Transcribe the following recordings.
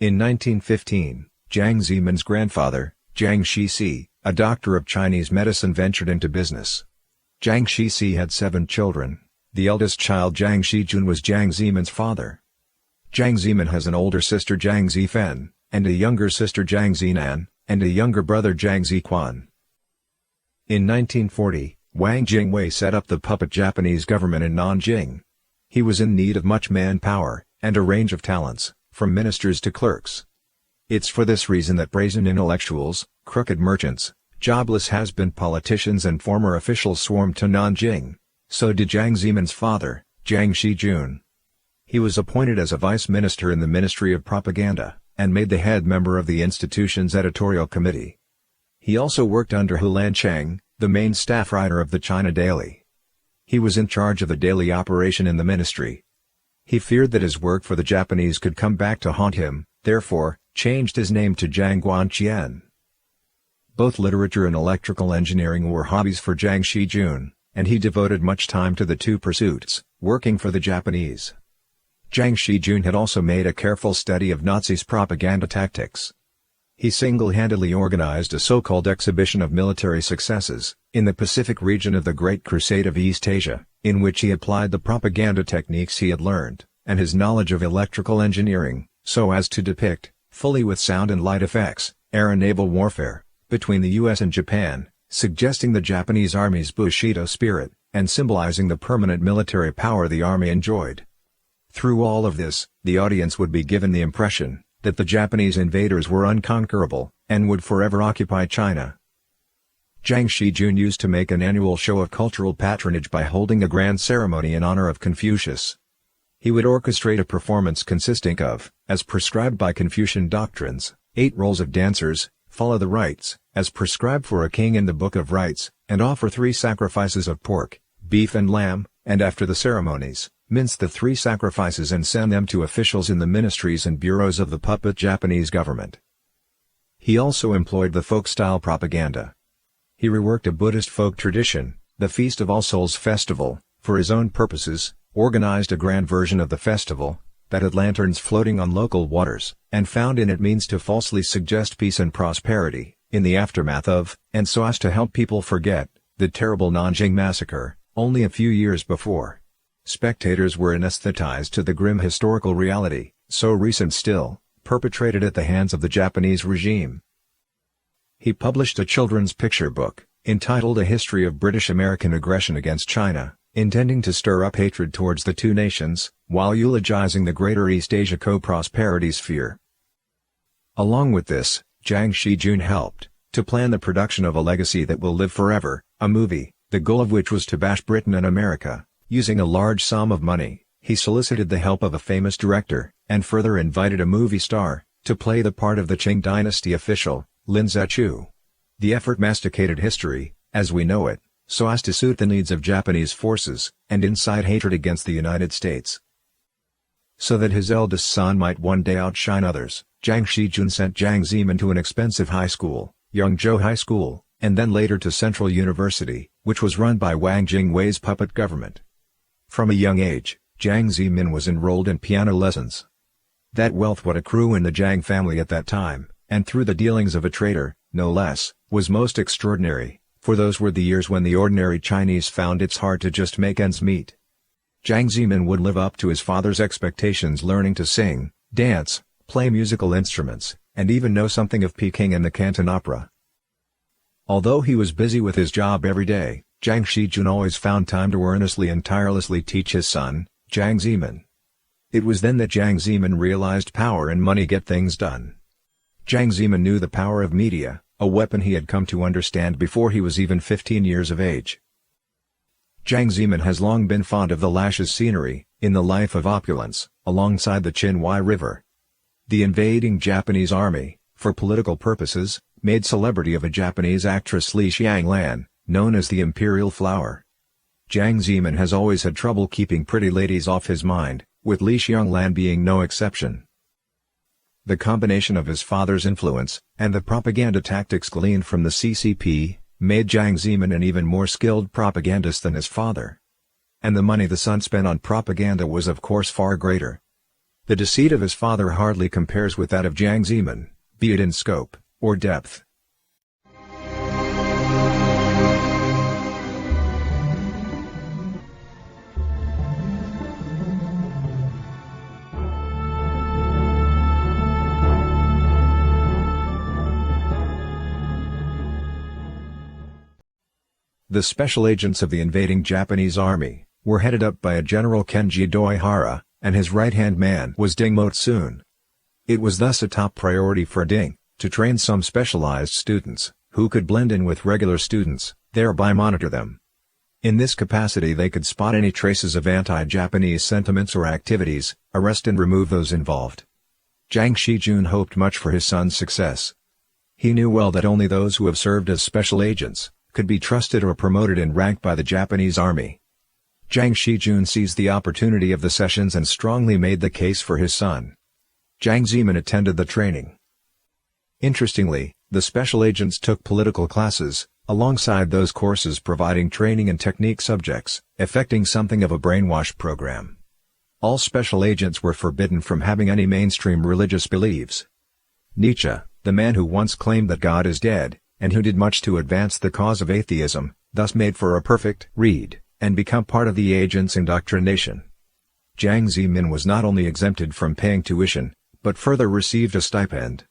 In 1915, Jiang Zemin's grandfather, Jiang Shixi, a doctor of Chinese medicine, ventured into business. Jiang Shixi had 7 children. The eldest child, Jiang Shijun, was Jiang Zemin's father. Jiang Zemin has an older sister, Jiang Zifen, and a younger sister, Jiang Zinan, and a younger brother, Jiang Ziquan. In 1940, Wang Jingwei set up the puppet Japanese government in Nanjing. He was in need of much manpower, and a range of talents, from ministers to clerks. It's for this reason that brazen intellectuals, crooked merchants, jobless has-been politicians and former officials swarmed to Nanjing. So did Jiang Zemin's father, Jiang Shijun. He was appointed as a vice minister in the Ministry of Propaganda, and made the head member of the institution's editorial committee. He also worked under Hu Lancheng, the main staff writer of the China Daily. He was in charge of the daily operation in the ministry. He feared that his work for the Japanese could come back to haunt him, therefore, changed his name to Jiang Guanqian. Both literature and electrical engineering were hobbies for Jiang Shijun, and he devoted much time to the two pursuits, working for the Japanese. Jiang Shijun had also made a careful study of Nazis' propaganda tactics. He single-handedly organized a so-called exhibition of military successes, in the Pacific region of the Great Crusade of East Asia, in which he applied the propaganda techniques he had learned, and his knowledge of electrical engineering, so as to depict, fully with sound and light effects, air and naval warfare, between the US and Japan, suggesting the Japanese Army's Bushido spirit, and symbolizing the permanent military power the Army enjoyed. Through all of this, the audience would be given the impression that the Japanese invaders were unconquerable, and would forever occupy China. Jiang Shijun used to make an annual show of cultural patronage by holding a grand ceremony in honor of Confucius. He would orchestrate a performance consisting of, as prescribed by Confucian doctrines, 8 roles of dancers, follow the rites, as prescribed for a king in the Book of Rites, and offer 3 sacrifices of pork, beef and lamb, and after the ceremonies, mince the 3 sacrifices and send them to officials in the ministries and bureaus of the puppet Japanese government. He also employed the folk-style propaganda. He reworked a Buddhist folk tradition, the Feast of All Souls Festival, for his own purposes, organized a grand version of the festival, that had lanterns floating on local waters, and found in it means to falsely suggest peace and prosperity, in the aftermath of, and so as to help people forget, the terrible Nanjing massacre, only a few years before. Spectators were anesthetized to the grim historical reality, so recent still, perpetrated at the hands of the Japanese regime. He published a children's picture book, entitled A History of British-American Aggression Against China, intending to stir up hatred towards the two nations, while eulogizing the greater East Asia co-prosperity sphere. Along with this, Jiang Shijun helped to plan the production of A Legacy That Will Live Forever, a movie, the goal of which was to bash Britain and America. Using a large sum of money, he solicited the help of a famous director, and further invited a movie star, to play the part of the Qing dynasty official, Lin Zechu. The effort masticated history, as we know it, so as to suit the needs of Japanese forces, and incite hatred against the United States. So that his eldest son might one day outshine others, Jiang Shijun sent Jiang Zemin to an expensive high school, Yangzhou High School, and then later to Central University, which was run by Wang Jingwei's puppet government. From a young age, Jiang Zemin was enrolled in piano lessons. That wealth would accrue in the Jiang family at that time, and through the dealings of a traitor, no less, was most extraordinary, for those were the years when the ordinary Chinese found it's hard to just make ends meet. Jiang Zemin would live up to his father's expectations, learning to sing, dance, play musical instruments, and even know something of Peking and the Canton Opera. Although he was busy with his job every day, Jiang Shijun always found time to earnestly and tirelessly teach his son, Jiang Zemin. It was then that Jiang Zemin realized power and money get things done. Jiang Zemin knew the power of media, a weapon he had come to understand before he was even 15 years of age. Jiang Zemin has long been fond of the lashes scenery, in the life of opulence, alongside the Qinhuai River. The invading Japanese army, for political purposes, made celebrity of a Japanese actress Li Xianglan, known as the Imperial Flower. Jiang Zemin has always had trouble keeping pretty ladies off his mind, with Li Xianglan being no exception. The combination of his father's influence, and the propaganda tactics gleaned from the CCP, made Jiang Zemin an even more skilled propagandist than his father. And the money the son spent on propaganda was of course far greater. The deceit of his father hardly compares with that of Jiang Zemin, be it in scope or depth. The special agents of the invading Japanese army were headed up by a General Kenji Doihara, and his right-hand man was Ding Motsun. It was thus a top priority for Ding to train some specialized students who could blend in with regular students, thereby monitor them. In this capacity they could spot any traces of anti-Japanese sentiments or activities, arrest and remove those involved. Jiang Shijun hoped much for his son's success. He knew well that only those who have served as special agents could be trusted or promoted in rank by the Japanese army. Jiang Shijun seized the opportunity of the sessions and strongly made the case for his son. Jiang Zemin attended the training. Interestingly, the special agents took political classes, alongside those courses providing training and technique subjects, effecting something of a brainwash program. All special agents were forbidden from having any mainstream religious beliefs. Nietzsche, the man who once claimed that God is dead, and who did much to advance the cause of atheism, thus made for a perfect read, and become part of the agent's indoctrination. Jiang Zemin was not only exempted from paying tuition, but further received a stipend.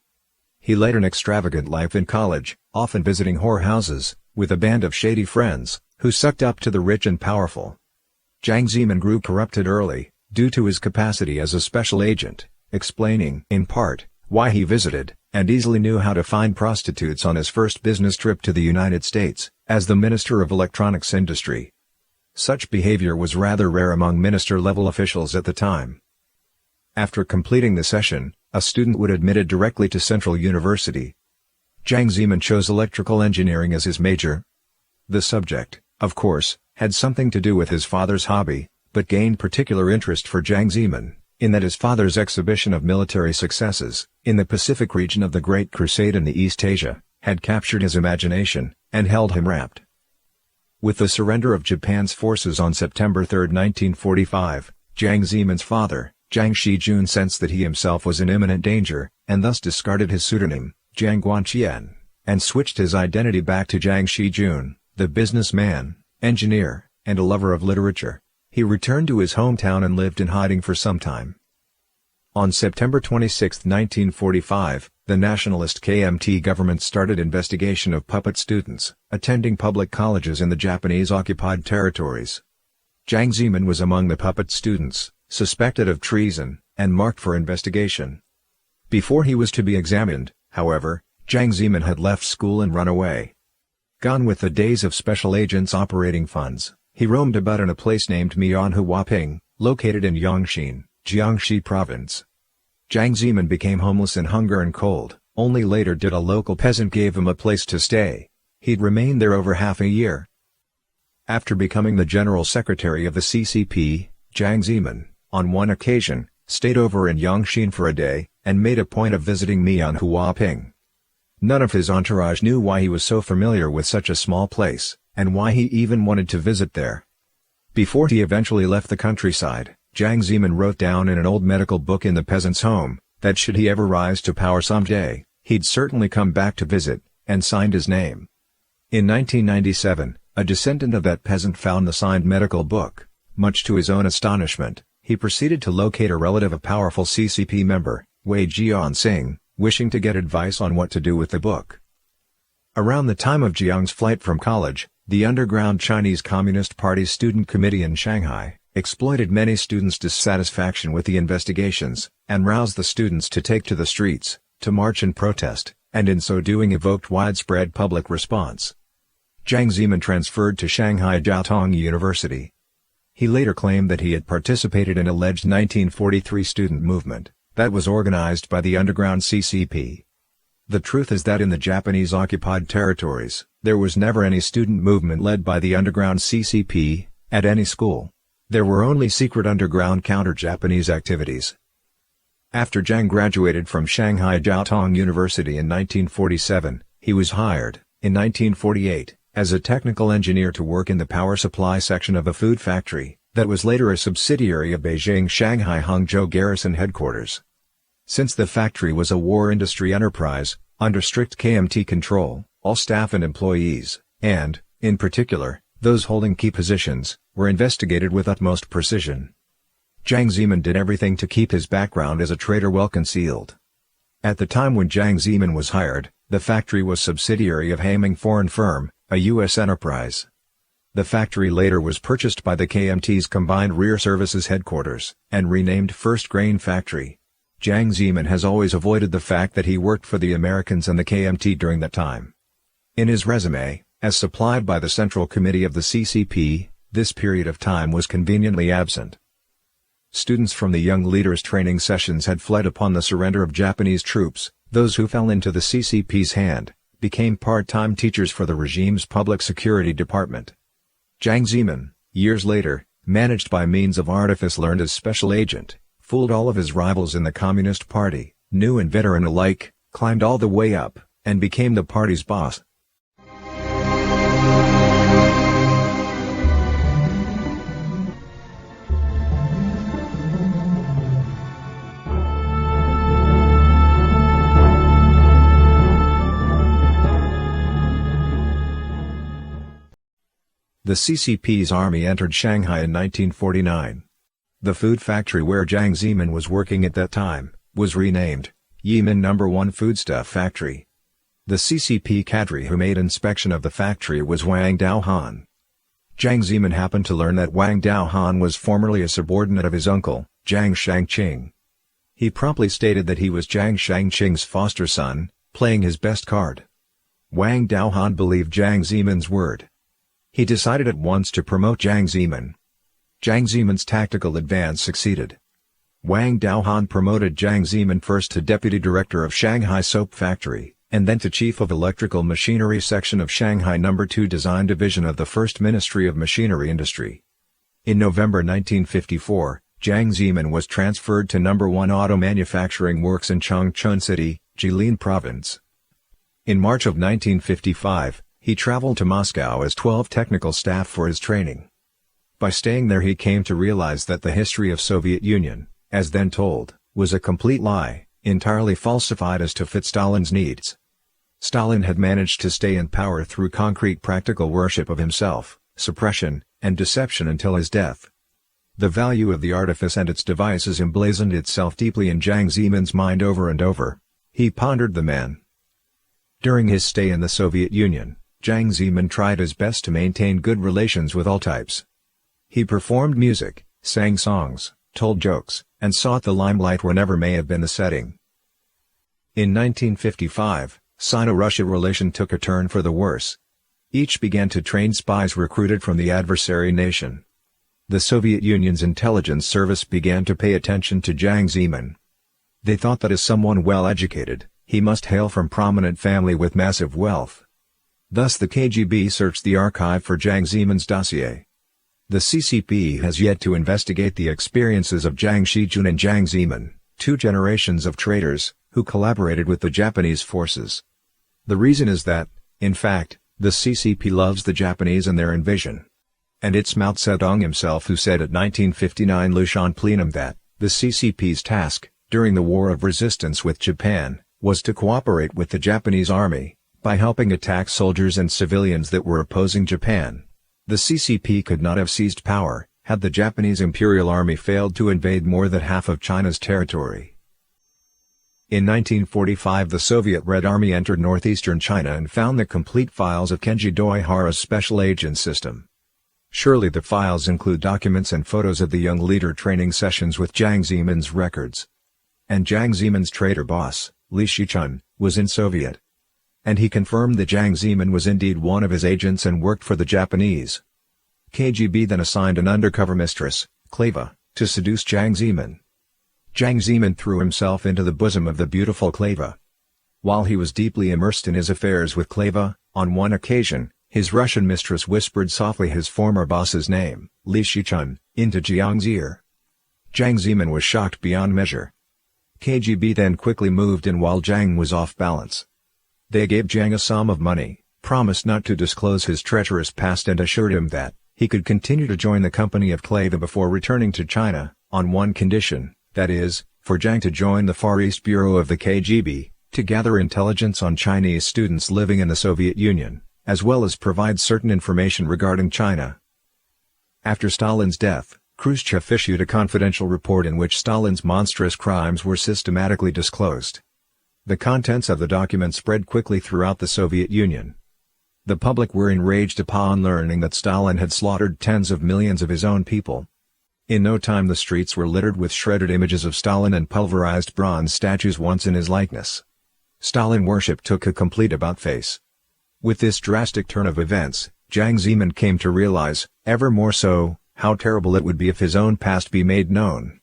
He led an extravagant life in college, often visiting whorehouses, with a band of shady friends, who sucked up to the rich and powerful. Jiang Zemin grew corrupted early, due to his capacity as a special agent, explaining, in part, why he visited, and easily knew how to find prostitutes on his first business trip to the United States, as the Minister of Electronics Industry. Such behavior was rather rare among minister-level officials at the time. After completing the session, a student would admitted directly to Central University. Jiang Zemin chose electrical engineering as his major. The subject, of course, had something to do with his father's hobby, but gained particular interest for Jiang Zemin, in that his father's exhibition of military successes, in the Pacific region of the Great Crusade in the East Asia, had captured his imagination, and held him rapt. With the surrender of Japan's forces on September 3, 1945, Jiang Zemin's father, Jiang Shijun sensed that he himself was in imminent danger, and thus discarded his pseudonym, Jiang Guanqian, and switched his identity back to Jiang Shijun, the businessman, engineer, and a lover of literature. He returned to his hometown and lived in hiding for some time. On September 26, 1945, the nationalist KMT government started investigation of puppet students attending public colleges in the Japanese-occupied territories. Jiang Zemin was among the puppet students, suspected of treason, and marked for investigation. Before he was to be examined, however, Jiang Zemin had left school and run away. Gone with the days of special agents operating funds, he roamed about in a place named Mianhuaping, located in Yongxin, Jiangxi Province. Jiang Zemin became homeless in hunger and cold, only later did a local peasant give him a place to stay. He'd remained there over half a year. After becoming the general secretary of the CCP, Jiang Zemin, on one occasion, stayed over in Yongxin for a day, and made a point of visiting Mianhuaping. None of his entourage knew why he was so familiar with such a small place, and why he even wanted to visit there. Before he eventually left the countryside, Jiang Zemin wrote down in an old medical book in the peasant's home, that should he ever rise to power someday, he'd certainly come back to visit, and signed his name. In 1997, a descendant of that peasant found the signed medical book. Much to his own astonishment, he proceeded to locate a relative of powerful CCP member, Wei Jiansing, wishing to get advice on what to do with the book. Around the time of Jiang's flight from college, the underground Chinese Communist Party Student Committee in Shanghai exploited many students' dissatisfaction with the investigations, and roused the students to take to the streets, to march and protest, and in so doing evoked widespread public response. Jiang Zemin transferred to Shanghai Jiaotong University. He later claimed that he had participated in alleged 1943 student movement that was organized by the underground CCP. The truth is that in the Japanese-occupied territories, there was never any student movement led by the underground CCP, at any school. There were only secret underground counter-Japanese activities. After Jiang graduated from Shanghai Jiaotong University in 1947, he was hired, in 1948, as a technical engineer to work in the power supply section of a food factory, that was later a subsidiary of Beijing Shanghai Hangzhou Garrison Headquarters. Since the factory was a war industry enterprise, under strict KMT control, all staff and employees, and, in particular, those holding key positions, were investigated with utmost precision. Jiang Zemin did everything to keep his background as a traitor well concealed. At the time when Jiang Zemin was hired, the factory was subsidiary of Haming Foreign Firm, a U.S. enterprise. The factory later was purchased by the KMT's Combined Rear Services Headquarters, and renamed First Grain Factory. Jiang Zemin has always avoided the fact that he worked for the Americans and the KMT during that time. In his resume, as supplied by the Central Committee of the CCP, this period of time was conveniently absent. Students from the Young Leaders training sessions had fled upon the surrender of Japanese troops. Those who fell into the CCP's hand became part-time teachers for the regime's public security department. Jiang Zemin, years later, managed by means of artifice learned as special agent, fooled all of his rivals in the Communist Party, new and veteran alike, climbed all the way up, and became the party's boss. The CCP's army entered Shanghai in 1949. The food factory where Jiang Zemin was working at that time, was renamed, Yimin No. 1 Foodstuff Factory. The CCP cadre who made inspection of the factory was Wang Daohan. Jiang Zemin happened to learn that Wang Daohan was formerly a subordinate of his uncle, Jiang Shangqing. He promptly stated that he was Jiang Shangqing's foster son, playing his best card. Wang Daohan believed Jiang Zemin's word. He decided at once to promote Jiang Zemin. Jiang Zemin's tactical advance succeeded. Wang Daohan promoted Jiang Zemin first to deputy director of Shanghai Soap Factory, and then to chief of electrical machinery section of Shanghai No. 2 Design Division of the First Ministry of Machinery Industry. In November 1954, Jiang Zemin was transferred to No. 1 Auto Manufacturing Works in Changchun City, Jilin Province. In March of 1955, he traveled to Moscow as 12 technical staff for his training. By staying there he came to realize that the history of Soviet Union, as then told, was a complete lie, entirely falsified as to fit Stalin's needs. Stalin had managed to stay in power through concrete practical worship of himself, suppression, and deception until his death. The value of the artifice and its devices emblazoned itself deeply in Jiang Zemin's mind over and over. He pondered the man. During his stay in the Soviet Union, Jiang Zemin tried his best to maintain good relations with all types. He performed music, sang songs, told jokes, and sought the limelight whenever may have been the setting. In 1955, Sino-Russia relation took a turn for the worse. Each began to train spies recruited from the adversary nation. The Soviet Union's intelligence service began to pay attention to Jiang Zemin. They thought that as someone well-educated, he must hail from prominent family with massive wealth. Thus the KGB searched the archive for Jiang Zemin's dossier. The CCP has yet to investigate the experiences of Jiang Shijun and Jiang Zemin, two generations of traitors, who collaborated with the Japanese forces. The reason is that, in fact, the CCP loves the Japanese and their invasion. And it's Mao Zedong himself who said at 1959 Lushan plenum that, the CCP's task, during the War of Resistance with Japan, was to cooperate with the Japanese army, by helping attack soldiers and civilians that were opposing Japan. The CCP could not have seized power, had the Japanese Imperial Army failed to invade more than half of China's territory. In 1945 the Soviet Red Army entered northeastern China and found the complete files of Kenji Doihara's special agent system. Surely the files include documents and photos of the Young Leader training sessions with Jiang Zemin's records. And Jiang Zemin's traitor boss, Li Shichun, was in Soviet. And he confirmed that Jiang Zemin was indeed one of his agents and worked for the Japanese. KGB then assigned an undercover mistress, Kleva, to seduce Jiang Zemin. Jiang Zemin threw himself into the bosom of the beautiful Kleva. While he was deeply immersed in his affairs with Kleva, on one occasion, his Russian mistress whispered softly his former boss's name, Li Shichun, into Jiang's ear. Jiang Zemin was shocked beyond measure. KGB then quickly moved in while Jiang was off balance. They gave Jiang a sum of money, promised not to disclose his treacherous past and assured him that, He could continue to join the company of Kleva before returning to China, on one condition, that is, for Jiang to join the Far East Bureau of the KGB, to gather intelligence on Chinese students living in the Soviet Union, as well as provide certain information regarding China. After Stalin's death, Khrushchev issued a confidential report in which Stalin's monstrous crimes were systematically disclosed. The contents of the document spread quickly throughout the Soviet Union. The public were enraged upon learning that Stalin had slaughtered tens of millions of his own people. In no time the streets were littered with shredded images of Stalin and pulverized bronze statues once in his likeness. Stalin worship took a complete about-face. With this drastic turn of events, Jiang Zemin came to realize, ever more so, how terrible it would be if his own past be made known.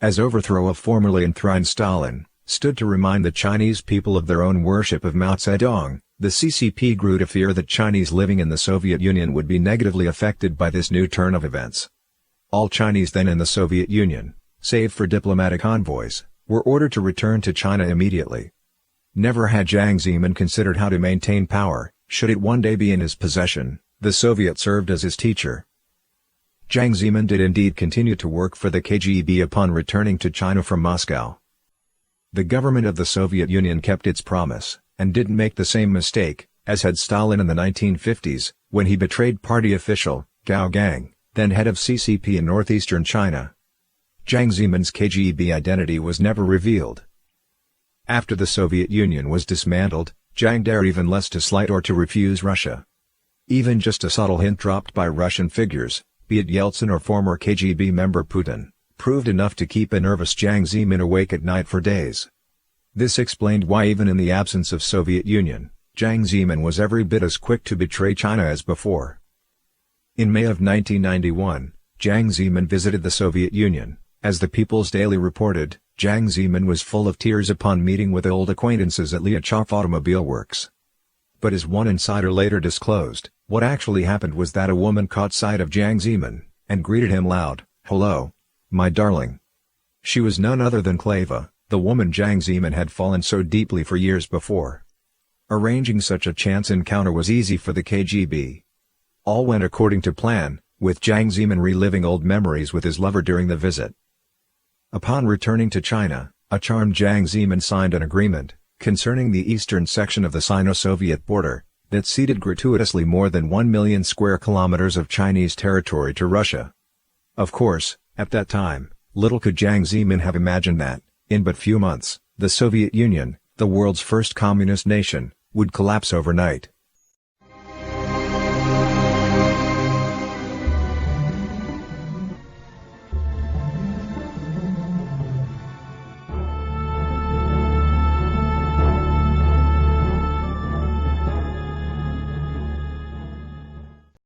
As overthrow of formerly enthroned Stalin stood to remind the Chinese people of their own worship of Mao Zedong, the CCP grew to fear that Chinese living in the Soviet Union would be negatively affected by this new turn of events. All Chinese then in the Soviet Union, save for diplomatic envoys, were ordered to return to China immediately. Never had Jiang Zemin considered how to maintain power, should it one day be in his possession. The Soviet served as his teacher. Jiang Zemin did indeed continue to work for the KGB upon returning to China from Moscow. The government of the Soviet Union kept its promise, and didn't make the same mistake, as had Stalin in the 1950s, when he betrayed party official, Gao Gang, then head of CCP in northeastern China. Jiang Zemin's KGB identity was never revealed. After the Soviet Union was dismantled, Jiang dared even less to slight or to refuse Russia. Even just a subtle hint dropped by Russian figures, be it Yeltsin or former KGB member Putin, proved enough to keep a nervous Jiang Zemin awake at night for days. This explained why even in the absence of Soviet Union, Jiang Zemin was every bit as quick to betray China as before. In May of 1991, Jiang Zemin visited the Soviet Union. As the People's Daily reported, Jiang Zemin was full of tears upon meeting with old acquaintances at Liachow Automobile Works. But as one insider later disclosed, what actually happened was that a woman caught sight of Jiang Zemin, and greeted him loud, "Hello, my darling." She was none other than Kleva, the woman Jiang Zemin had fallen so deeply for years before. Arranging such a chance encounter was easy for the KGB. All went according to plan, with Jiang Zemin reliving old memories with his lover during the visit. Upon returning to China, a charmed Jiang Zemin signed an agreement, concerning the eastern section of the Sino-Soviet border, that ceded gratuitously more than 1 million square kilometers of Chinese territory to Russia. Of course, at that time, little could Jiang Zemin have imagined that, in but few months, the Soviet Union, the world's first communist nation, would collapse overnight.